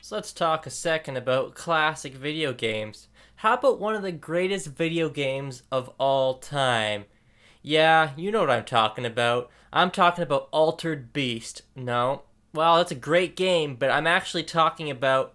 So let's talk a second about classic video games. How about one of the greatest video games of all time? Yeah, you know what I'm talking about. I'm talking about Altered Beast. No. Well, it's a great game, but I'm actually talking about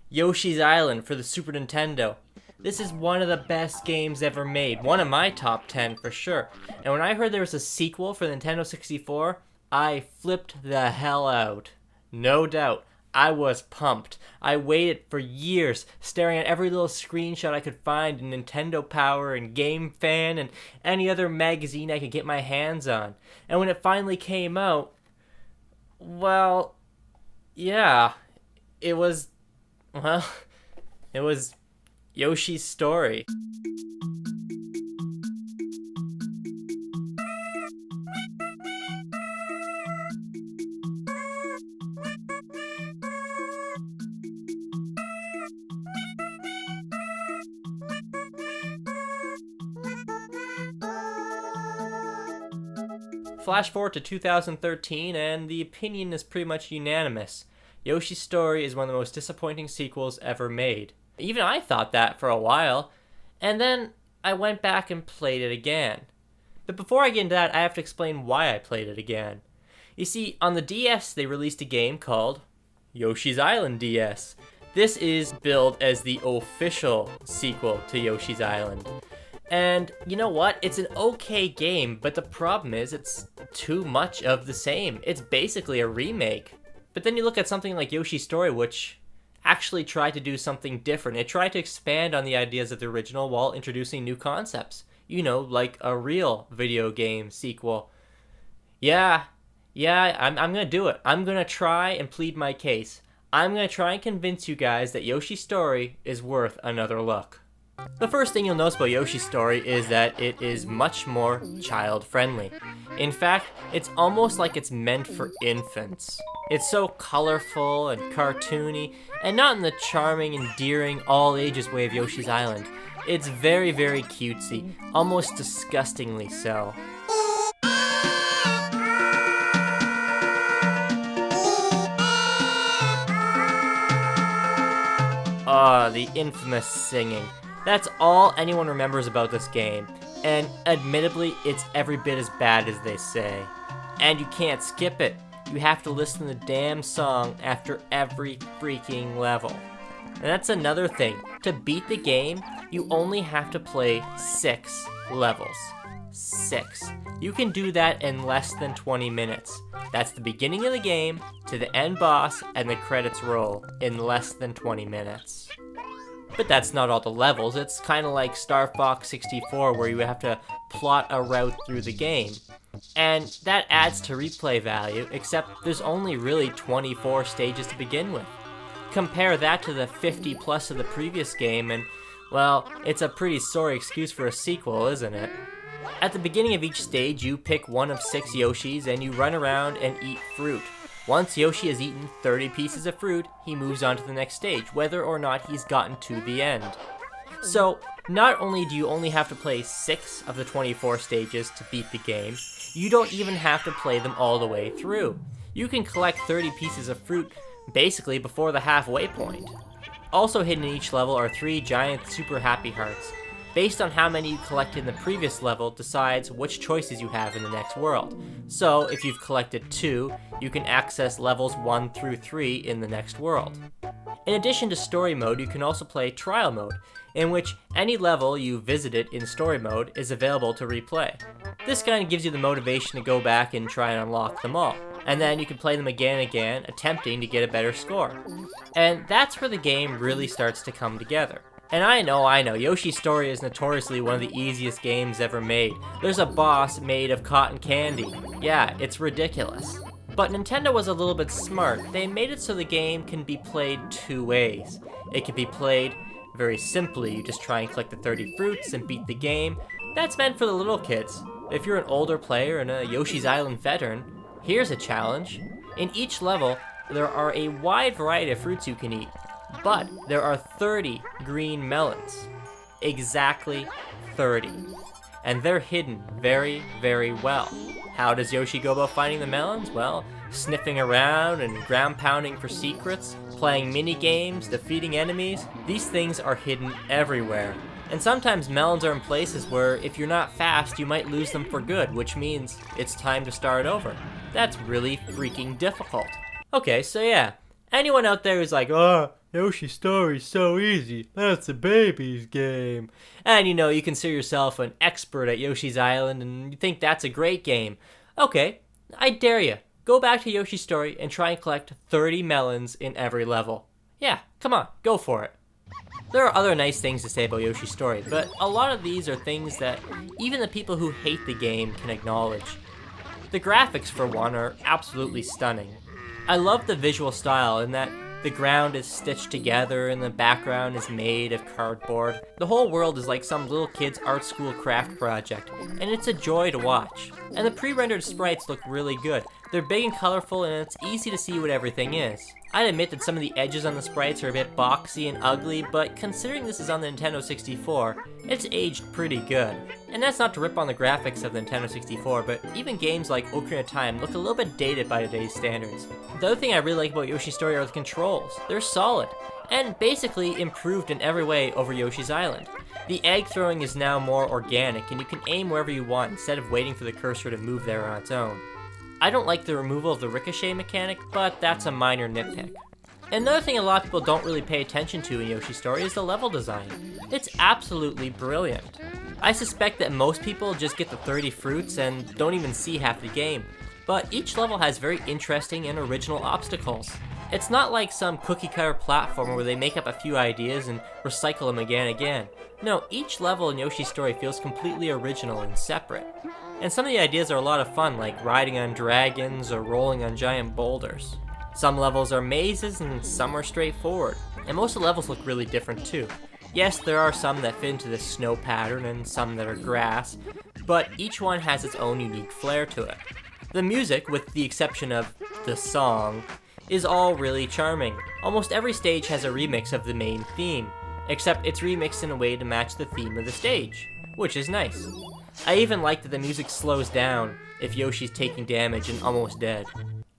Yoshi's Island for the Super Nintendo. This is one of the best games ever made. One of my top 10 for sure. And when I heard there was a sequel for the Nintendo 64, I flipped the hell out. No doubt. I was pumped. I waited for years, staring at every little screenshot I could find in Nintendo Power and Game Fan and any other magazine I could get my hands on. And when it finally came out, well, yeah, it was, well, it was Yoshi's Story. Flash forward to 2013, and the opinion is pretty much unanimous. Yoshi's Story is one of the most disappointing sequels ever made. Even I thought that for a while, and then I went back and played it again. But before I get into that, I have to explain why I played it again. You see, on the DS, they released a game called Yoshi's Island DS. This is billed as the official sequel to Yoshi's Island. And you know what? It's an okay game, but the problem is it's too much of the same. It's basically a remake. But then you look at something like Yoshi's Story, which actually tried to do something different. It tried to expand on the ideas of the original while introducing new concepts. You know, like a real video game sequel. Yeah, I'm gonna do it. I'm gonna try and plead my case. I'm gonna try and convince you guys that Yoshi's Story is worth another look. The first thing you'll notice about Yoshi's Story is that it is much more child-friendly. In fact, it's almost like it's meant for infants. It's so colorful and cartoony, and not in the charming, endearing, all-ages way of Yoshi's Island. It's very, very cutesy, almost disgustingly so. Ah, the infamous singing. That's all anyone remembers about this game, and admittedly, it's every bit as bad as they say. And you can't skip it. You have to listen to the damn song after every freaking level. And that's another thing. To beat the game, you only have to play 6 levels. 6. You can do that in less than 20 minutes. That's the beginning of the game to the end boss and the credits roll in less than 20 minutes. But that's not all the levels. It's kind of like Star Fox 64 where you have to plot a route through the game. And that adds to replay value, except there's only really 24 stages to begin with. Compare that to the 50 plus of the previous game and, well, it's a pretty sorry excuse for a sequel, isn't it? At the beginning of each stage, you pick one of 6 Yoshis and you run around and eat fruit. Once Yoshi has eaten 30 pieces of fruit, he moves on to the next stage, whether or not he's gotten to the end. So, not only do you only have to play 6 of the 24 stages to beat the game, you don't even have to play them all the way through. You can collect 30 pieces of fruit basically before the halfway point. Also hidden in each level are 3 giant super happy hearts. Based on how many you collected in the previous level decides which choices you have in the next world. So, if you've collected 2, you can access levels 1 through 3 in the next world. In addition to story mode, you can also play trial mode, in which any level you visited in story mode is available to replay. This kind of gives you the motivation to go back and try and unlock them all, and then you can play them again and again, attempting to get a better score. And that's where the game really starts to come together. And I know, Yoshi's Story is notoriously one of the easiest games ever made. There's a boss made of cotton candy. Yeah, it's ridiculous. But Nintendo was a little bit smart. They made it so the game can be played 2 ways. It can be played very simply. You just try and collect the 30 fruits and beat the game. That's meant for the little kids. If you're an older player and a Yoshi's Island veteran, here's a challenge. In each level, there are a wide variety of fruits you can eat. But there are 30 green melons. Exactly 30. And they're hidden very, very well. How does Yoshi go about finding the melons? Well, sniffing around and ground pounding for secrets, playing mini games, defeating enemies. These things are hidden everywhere. And sometimes melons are in places where if you're not fast, you might lose them for good, which means it's time to start over. That's really freaking difficult. Okay, so yeah, anyone out there who's like, oh, Yoshi's Story's so easy, that's a baby's game. And you consider yourself an expert at Yoshi's Island and you think that's a great game. Okay, I dare you, go back to Yoshi's Story and try and collect 30 melons in every level. Yeah, come on, go for it. There are other nice things to say about Yoshi's Story, but a lot of these are things that even the people who hate the game can acknowledge. The graphics, for one, are absolutely stunning. I love the visual style in that the ground is stitched together and the background is made of cardboard. The whole world is like some little kid's art school craft project, and it's a joy to watch. And the pre-rendered sprites look really good. They're big and colorful, and it's easy to see what everything is. I'd admit that some of the edges on the sprites are a bit boxy and ugly, but considering this is on the Nintendo 64, it's aged pretty good. And that's not to rip on the graphics of the Nintendo 64, but even games like Ocarina of Time look a little bit dated by today's standards. The other thing I really like about Yoshi's Story are the controls. They're solid, and basically improved in every way over Yoshi's Island. The egg throwing is now more organic, and you can aim wherever you want instead of waiting for the cursor to move there on its own. I don't like the removal of the ricochet mechanic, but that's a minor nitpick. Another thing a lot of people don't really pay attention to in Yoshi's Story is the level design. It's absolutely brilliant. I suspect that most people just get the 30 fruits and don't even see half the game, but each level has very interesting and original obstacles. It's not like some cookie-cutter platformer where they make up a few ideas and recycle them again and again. No, each level in Yoshi's Story feels completely original and separate. And some of the ideas are a lot of fun, like riding on dragons or rolling on giant boulders. Some levels are mazes and some are straightforward, and most of the levels look really different too. Yes, there are some that fit into the snow pattern and some that are grass, but each one has its own unique flair to it. The music, with the exception of the song, is all really charming. Almost every stage has a remix of the main theme, except it's remixed in a way to match the theme of the stage, which is nice. I even like that the music slows down if Yoshi's taking damage and almost dead.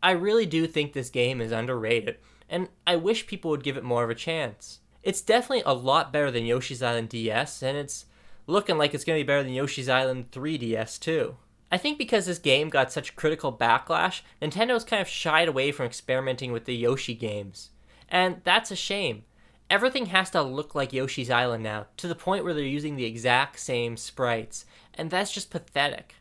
I really do think this game is underrated, and I wish people would give it more of a chance. It's definitely a lot better than Yoshi's Island DS, and it's looking like it's going to be better than Yoshi's Island 3DS too. I think because this game got such critical backlash, Nintendo's kind of shied away from experimenting with the Yoshi games. And that's a shame. Everything has to look like Yoshi's Island now, to the point where they're using the exact same sprites, and that's just pathetic.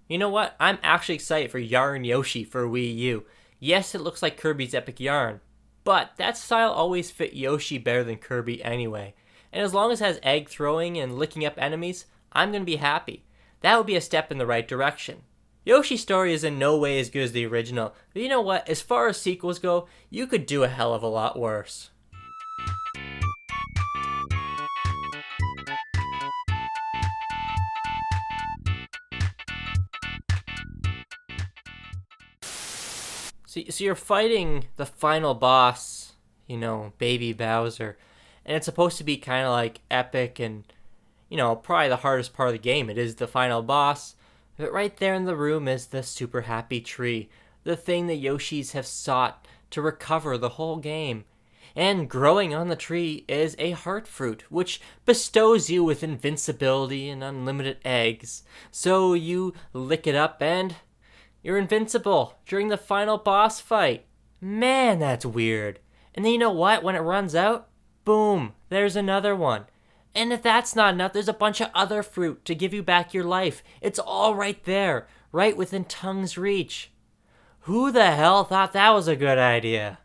You know what? I'm actually excited for Yarn Yoshi for Wii U. Yes, it looks like Kirby's Epic Yarn, but that style always fit Yoshi better than Kirby anyway. And as long as it has egg throwing and licking up enemies, I'm going to be happy. That would be a step in the right direction. Yoshi's Story is in no way as good as the original, but you know what? As far as sequels go, you could do a hell of a lot worse. So you're fighting the final boss, Baby Bowser, and it's supposed to be kind of like epic and, probably the hardest part of the game. It is the final boss, but right there in the room is the super happy tree, the thing that Yoshis have sought to recover the whole game. And growing on the tree is a heart fruit, which bestows you with invincibility and unlimited eggs. So you lick it up and you're invincible during the final boss fight. Man, that's weird. And then you know what? When it runs out, boom, there's another one. And if that's not enough, there's a bunch of other fruit to give you back your life. It's all right there, right within tongue's reach. Who the hell thought that was a good idea?